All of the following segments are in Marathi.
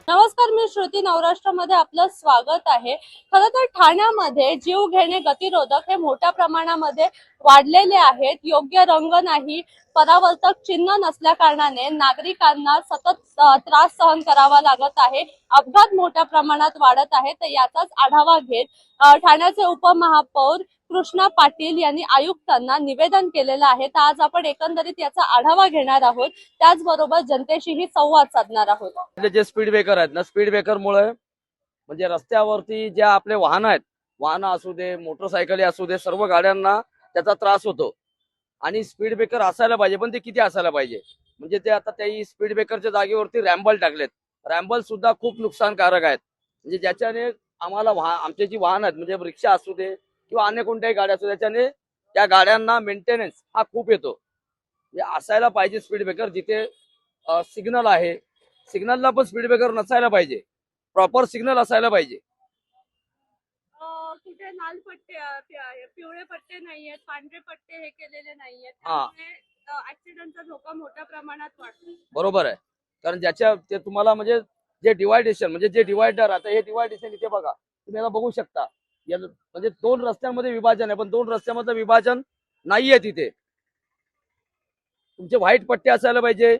नमस्कार, मी श्रुती. नवराष्ट्रामध्ये आपलं स्वागत आहे. खरं तर ठाण्यामध्ये जीव घेणे गतिरोधक हे मोठ्या प्रमाणामध्ये वाढलेले आहेत. योग्य रंग नाही, परावर्तक चिन्ह नसल्या कारणाने नागरिकांना सतत त्रास सहन करावा लागत आहे. अपघात मोठ्या प्रमाणात वाढत आहे. तर याचाच आढावा घेत ठाण्याचे उपमहापौर कृष्णा पाटील यांनी आयुक्तांना निवेदन केलेलं आहे. तर आज आपण एकंदरीत याचा आढावा घेणार आहोत, त्याचबरोबर जनतेशीही संवाद साधणार आहोत. जे स्पीड ब्रेकर आहेत ना, स्पीड ब्रेकर मुळे म्हणजे रस्त्यावरती ज्या आपले वाहन आहेत, वाहन असू दे, मोटरसायकली असू दे, सर्व गाड्यांना त्याचा त्रास होतो. आणि स्पीड ब्रेकर असायला पाहिजे, पण ते किती असायला पाहिजे म्हणजे ते आता त्याही स्पीड ब्रेकरच्या जागेवरती रॅम्बल टाकलेत. रॅम्बल सुद्धा खूप नुकसानकारक आहेत. म्हणजे ज्याच्याने आम्हाला आमचे जी वाहन आहेत, म्हणजे रिक्षा असू दे किंवा अन्य कोणत्याही गाड्या असू, त्याच्याने त्या गाड्यांना मेंटेनन्स हा खूप येतो. म्हणजे असायला पाहिजे स्पीड ब्रेकर जिथे सिग्नल आहे, सिग्नलला पण स्पीड ब्रेकर नसायला पाहिजे, प्रॉपर सिग्नल असायला पाहिजे. कुठे लाल पट्टे पिवळे पट्टे नाहीयेत, पांढरे पट्टे हे केलेले नाहीयेत, हा, त्यामुळे ऍक्सिडेंटचा धोका मोठ्या प्रमाणात वाढतो. बरोबर आहे. कारण ज्याच्या ते तुम्हाला म्हणजे जे डिवायडेशन म्हणजे जे डिवायडर, आता हे डिवायडेशन इथे बघा, तुम्ही याला बघू शकता. म्हणजे दोन रस्त्यांमध्ये विभाजन आहे, पण दोन रस्त्यामधलं विभाजन नाहीये तिथे. तुमचे व्हाईट पट्टे असायला पाहिजे,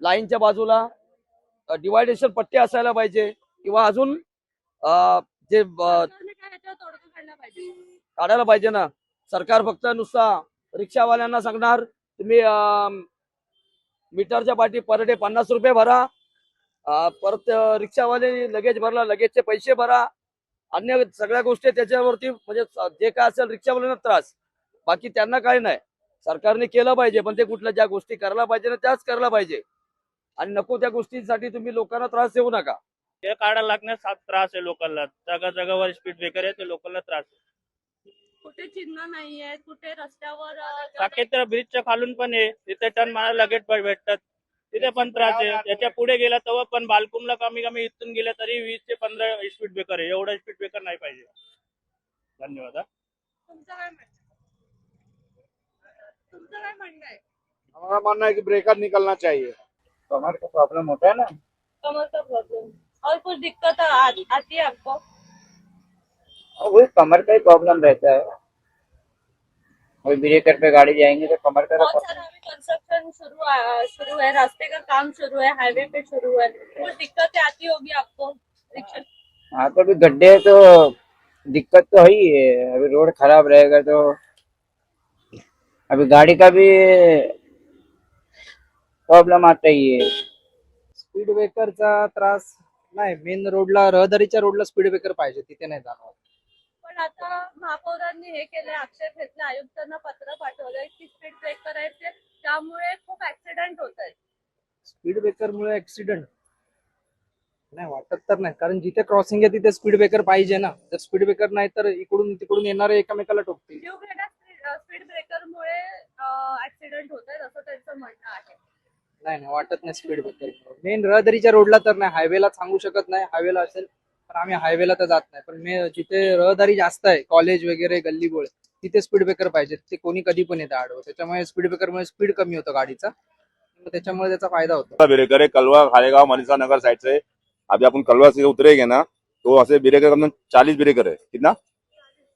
लाईनच्या बाजूला डिवायडेशन पट्टे असायला पाहिजे, किंवा अजून जे काढायला पाहिजे ना. सरकार फक्त नुसता रिक्षावाल्यांना सांगणार तुम्ही मीटरच्या पाठी पर डे 50 रुपये भरा, परत रिक्षावाले लगेज भरला, लगेजचे पैसे भरा, अन्य सगळ्या गोष्टी त्याच्यावरती, म्हणजे जे काय असेल रिक्षावाल्यांना त्रास, बाकी त्यांना काही नाही. सरकारने केलं पाहिजे, पण ते कुठल्या ज्या गोष्टी करायला पाहिजे ना त्याच करायला पाहिजे. आणि नको त्या गोष्टींसाठी तुम्ही लोकांना त्रास देऊ नका. ते काढायला लागण्यास त्रास आहे लोकांना. जागावर स्पीड ब्रेकर आहे, ते लोकांना त्रास आहे. कुठे चिन्ह नाहीये, कुठे रस्त्यावर साकेत्र ब्रिजच्या खालून पण आहे, तिथे टर्न मारायला लगेच भेटतात, तिथे पण त्रास आहे. त्याच्या पुढे गेला तेव्हा पण बालकुमला कमी इथून गेलं तरी 20 ते 15 स्पीड ब्रेकर आहे. एवढा स्पीड ब्रेकर नाही पाहिजे. धन्यवाद. तुमचं काय म्हणणं आहे? हमारा मानना है कि ब्रेकर निकलना चाहिए. कमर का प्रॉब्लम होता है ना, कमर का प्रॉब्लम और कुछ दिक्कत आती है आपको? वही कमर का ही प्रॉब्लम रहता है. वही ब्रेकर पे गाड़ी जाएंगे तो कमर का बहुत सारा अभी कंस्ट्रक्शन शुरू है, रास्ते का काम शुरू है, हाईवे पे शुरू है, कुछ दिक्कतें आती होगी आपको? हाँ, तो अभी गड्ढे है तो दिक्कत तो है ही है. अभी रोड खराब रहेगा तो अभी गाड़ी का भी प्रॉब्लम आता ही है. स्पीड ब्रेकरचा त्रास नाही. मेन रोडला, रहदारीच्या रोडला स्पीड ब्रेकर पाहिजे, तिथे नाही जाणार. पण आता महापौरांनी हे केलंय, आक्षेप घेतला, आयुक्तांना पत्र पाठवलंय की स्पीड ब्रेकर आहे त्यामुळे खूप ऍक्सिडेंट होत आहेत. स्पीड ब्रेकरमुळे ऍक्सिडेंट नाही वाटत तर नाही, कारण जिथे क्रॉसिंग आहे तिथे स्पीड ब्रेकर पाहिजे ना. जर स्पीड ब्रेकर नाही तर इकडून तिकडून येणारे एकमेकाला ठोकतील. जीव घेण्यात स्पीड ब्रेकरमुळे ऍक्सिडेंट होत आहेत असं त्यांचं म्हणणं आहे. नाही वाटत नाही स्पीड ब्रेकर. मेन रहदारीच्या रोडला तर नाही, हायवेला सांगू शकत नाही. हायवेला असेल पण आम्ही हायवेला तर जात नाही. पण जिथे रहदारी जास्त आहे, कॉलेज वगैरे गल्लीबोळ, तिथे स्पीड ब्रेकर पाहिजे. ते कोणी कधी पण येतं आडवं. त्याच्यामुळे स्पीड ब्रेकरमुळे स्पीड कमी होतं गाडीचा, त्याच्यामुळे त्याचा फायदा होतो. ब्रेकर है कलवा खालेगांव मनीषा नगर साइड से. अभी अपन कलवा से उतरेंगे ना तो ऐसे ब्रेकर कम 40 ब्रेकर है. कितना?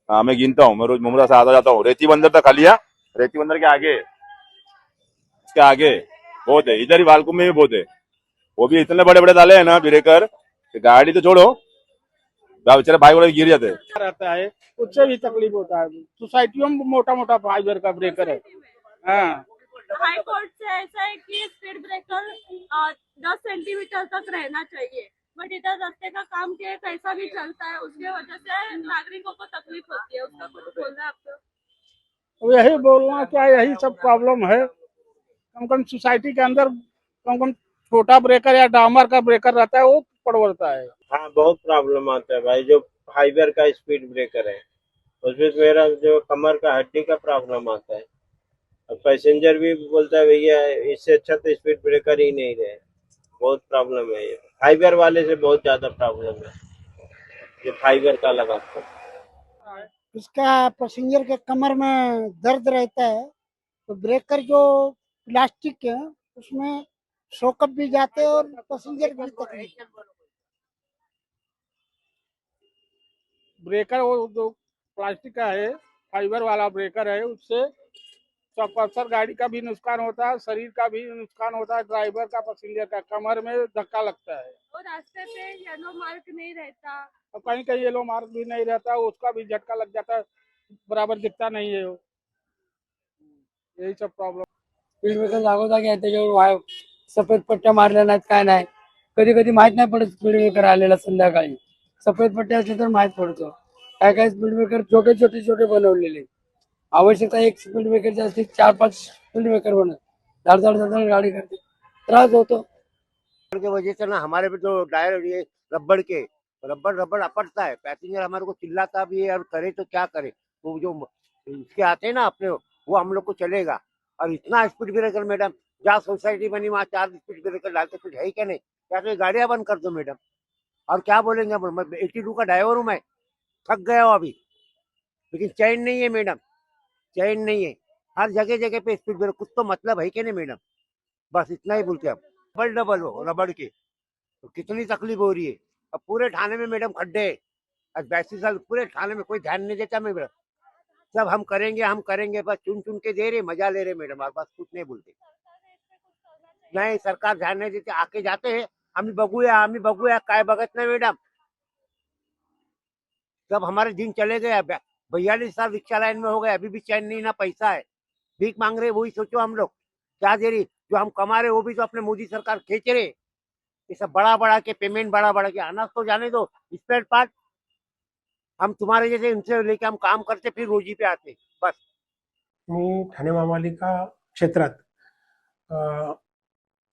हाँ, मैं गिनता हूँ. मैं रोज मुमरा से आता जाता हूँ. रेती बंदर तक खाली है, रेती बंदर के आगे, इसके आगे बहुत है. इधर ही बालकुम में भी बहुत है. वो भी इतने बड़े बड़े डाले है ना ब्रेकर, गाड़ी तो छोड़ो, बेचारे भाई वाले गिर जाते रहता है, उससे भी तकलीफ होता है. सोसाइटियों में मोटा मोटा फाइबर का ब्रेकर है. हाँ, हाई कोर्ट से ऐसा है कि स्पीड ब्रेकर 10 सेंटीमीटर तक रहना चाहिए, बट इधर रास्ते का काम किया कैसा भी चलता है, उसके वजह से नागरिकों को तकलीफ होती है. उसका कुछ बोलना है आपको? यही बोलना क्या, यही सब प्रॉब्लम है. कम सोसाइटी के अंदर कम छोटा ब्रेकर या डामर का ब्रेकर रहता है, वो पड़ता है। हाँ बहुत प्रॉब्लम आता है भाई। जो फाइबर का स्पीड ब्रेकर है उसमें मेरा जो कमर का हड्डी का प्रॉब्लम आता है। और पैसेंजर भी बोलता है भैया इससे अच्छा तो स्पीड ब्रेकर ही नहीं रहे। बहुत प्रॉब्लम है ये, फाइबर वाले से बहुत ज्यादा प्रॉब्लम है जो फाइबर का लगा था। इसका पैसेंजर के कमर में दर्द रहता है, तो ब्रेकर जो प्लास्टिक है उसमें शॉकअप भी जाते हैं और पैसेंजर भी तकलीफ। ब्रेकर वो जो प्लास्टिक का है, फाइबर वाला ब्रेकर है, उससे चौपसर गाड़ी का भी नुकसान होता है, शरीर का भी नुकसान होता है, ड्राइवर का, पैसेंजर का, कमर में धक्का लगता है। और रास्ते पे येलो मार्क नहीं रहता। और कहीं कहीं येलो मार्क भी नहीं रहता, उसका भी झटका लग जाता है, बराबर दिखता नहीं है वो। यही सब प्रॉब्लेम। स्पीड ब्रेकर जागोजागी आहे, त्याच्यावर सफेद पट्ट्या मारल्या नाहीत, काय नाही. कधी कधी माहित नाही पडत स्पीड ब्रेकर आलेला संध्याकाळी. सफेद पट्ट्या असल्या तर माहित पडतो. काय काय स्पीड ब्रेकर छोटे बनवलेले. आवश्यकता एक स्पीड ब्रेकरची असते, 4-5 स्पीड ब्रेकर बनत, धड गाडी करते, त्रास होतो. की वजह से ना हमारे पे जो टायर ये रबड़ अपटता है। पैसेंजर हमारे को चिल्लाता भी है और करे तो क्या करे। वो जो इसके आते हैं ना अपने, वो हम लोग को चलेगा। और इतना स्पीड ब्रेकर मैडम, जहाँ सोसाइटी बनी वहाँ 4 स्पीड ब्रेकर डालते, कुछ है ही क्या नहीं। क्या तो गाड़ियाँ बंद कर दो मैडम, और क्या बोलेंगे। मैं 82 का ड्राइवर हूँ, मैं थक गया हूँ अभी, लेकिन चैन नहीं है मैडम, चैन नहीं है। हर जगह पे स्पीड ब्रेकर, कुछ तो मतलब है क्या नहीं मैडम। बस इतना ही बोलते हम। डबल हो रबड़ के, तो कितनी तकलीफ हो रही है। अब पूरे थाने में मैडम खड्डे हैं। आज 82 साल पूरे थाने में कोई ध्यान नहीं देता मैडम। सब हम करेंगे बस चुन के दे रहे, मजा ले रहे मैडम, और बस कुछ नहीं बोलते। नहीं सरकार ध्यान नहीं देते, आके जाते हैं आम्ही बघूया काय बघत नाही मैडम। सब हमारे दिन चले गए। 42 साल रिक्शा लाइन में हो गए, अभी भी चैन नहीं, ना पैसा है, भीख मांग रहे। वही सोचो हम लोग क्या दे रही, जो हम कमा रहे वो भी तो अपने मोदी सरकार खींच रहे। ये सब बड़ा के पेमेंट बड़ा के, अनाज तो जाने दो, स्पेयर पार्ट हम तुम्हारे जैसे इनसे लेके हम काम करते, फिर रोजी पे आते बस। मी ठाणे महापालिका क्षेत्रात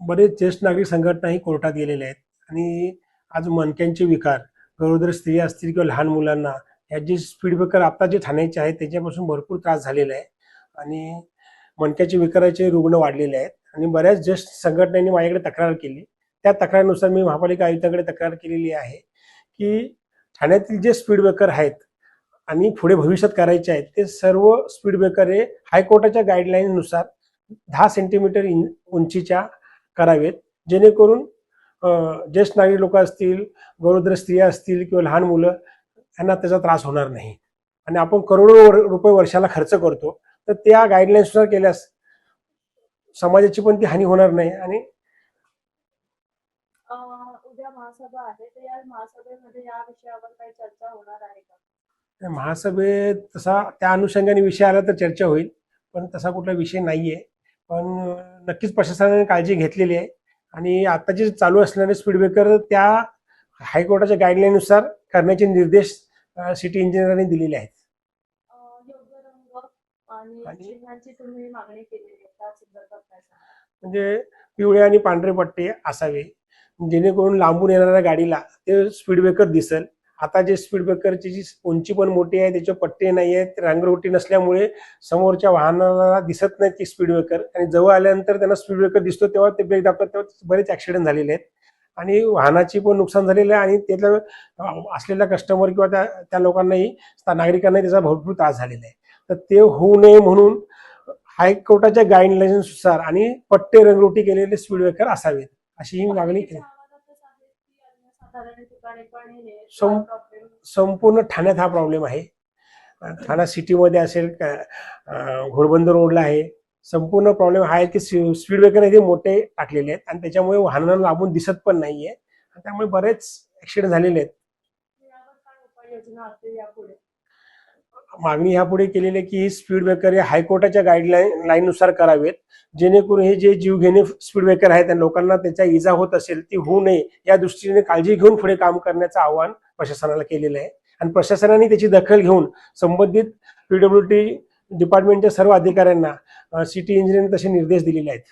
बरेच ज्येष्ठ नागरिक संघटनाही कोर्टात गेलेले आहेत आणि आज मणक्यांचे विकार, गरोदर स्त्रिया असतील किंवा लहान मुलांना, या जे स्पीड ब्रेकर आता जे ठाण्याचे आहेत त्याच्यापासून भरपूर त्रास झालेला आहे आणि मणक्याचे विकाराचे रुग्ण वाढलेले आहेत. आणि बऱ्याच ज्येष्ठ संघटनांनी माझ्याकडे तक्रार केली. त्या तक्रारीनुसार मी महापालिका आयुक्तांकडे तक्रार केलेली आहे की ठाण्यातील जे स्पीड ब्रेकर आहेत आणि पुढे भविष्यात करायचे आहेत ते सर्व स्पीड ब्रेकर हे हायकोर्टाच्या गाईडलाईननुसार 10 सेंटीमीटर उंचीच्या करावेत, जेणेकरून ज्येष्ठ नागरिक लोक असतील, गरोदर स्त्रिया असतील किंवा लहान मुलं यांना त्याचा त्रास होणार नाही. आणि आपण करोडो रुपये वर्षाला खर्च करतो, तर त्या गाईडलाईन्सनुसार केल्यास समाजाची पण ती हानी होणार नाही. आणि उद्या महासभा आहे, तर या महासभेमध्ये या विषयावर काही चर्चा होणार आहे का? महासभेत तसा त्या अनुषंगाने विषय आला तर चर्चा होईल, पण तसा कुठला विषय नाहीये. पण नक्कीच प्रशासनाने काळजी घेतलेली आहे आणि आता जे चालू असणारे स्पीड ब्रेकर त्या हायकोर्टाच्या गाईडलाईननुसार करण्याचे निर्देश सिटी इंजिनियरांनी दिलेले आहेत. योग्य रंग आणि चिन्हांची तुम्ही मागणी केलेली आहे, त्या संदर्भात काय सांगाल? म्हणजे पिवळे आणि पांढरे पट्टे असावे, जेणेकरून लांबून येणाऱ्या गाडीला ते स्पीड ब्रेकर दिसेल. आता जे स्पीड ब्रेकरची जी उंची पण मोठी आहे, त्याचे पट्टे नाही आहेत, रंगरोटी नसल्यामुळे समोरच्या वाहनाला दिसत नाहीत की स्पीड ब्रेकर, आणि जवळ आल्यानंतर त्यांना स्पीड ब्रेकर दिसतो तेव्हा ते ब्रेक दाबतात, तेव्हा बरेच ऍक्सिडेंट झालेले आहेत आणि वाहनाची पण नुकसान झालेलं आहे आणि त्यातल्या असलेल्या कस्टमर किंवा त्या लोकांनाही, नागरिकांनाही त्याचा भरपूर त्रास झालेला आहे. तर ते होऊ नये म्हणून हायकोर्टाच्या गाईडलाईन्सनुसार आणि पट्टे रंगरोटी केलेले स्पीड ब्रेकर असावेत, अशी ही मागणी केली. संपूर्ण ठाण्यात हा प्रॉब्लेम आहे. ठाणा सिटीमध्ये असेल, घोडबंदर रोडला आहे, संपूर्ण प्रॉब्लेम हा आहे की स्पीड ब्रेकर हे मोठे टाकलेले आहेत आणि त्याच्यामुळे वाहनांना लांबून दिसत पण नाहीये, त्यामुळे बरेच ऍक्सिडेंट झालेले आहेत. मागणी यापुढे केलेली आहे की स्पीड ब्रेकर हे हायकोर्टाच्या गाईडलाईननुसार करावेत, जेणेकरून हे जे जीवघेणे स्पीड ब्रेकर आहेत आणि लोकांना त्याचा इजा होत असेल ती होऊ नये या दृष्टीने काळजी घेऊन पुढे काम करण्याचं आवाहन प्रशासनाला केलेलं आहे. आणि प्रशासनाने त्याची दखल घेऊन संबंधित PWD डिपार्टमेंटच्या सर्व अधिकाऱ्यांना सिटी इंजिनिअरने तसे निर्देश दिलेले आहेत.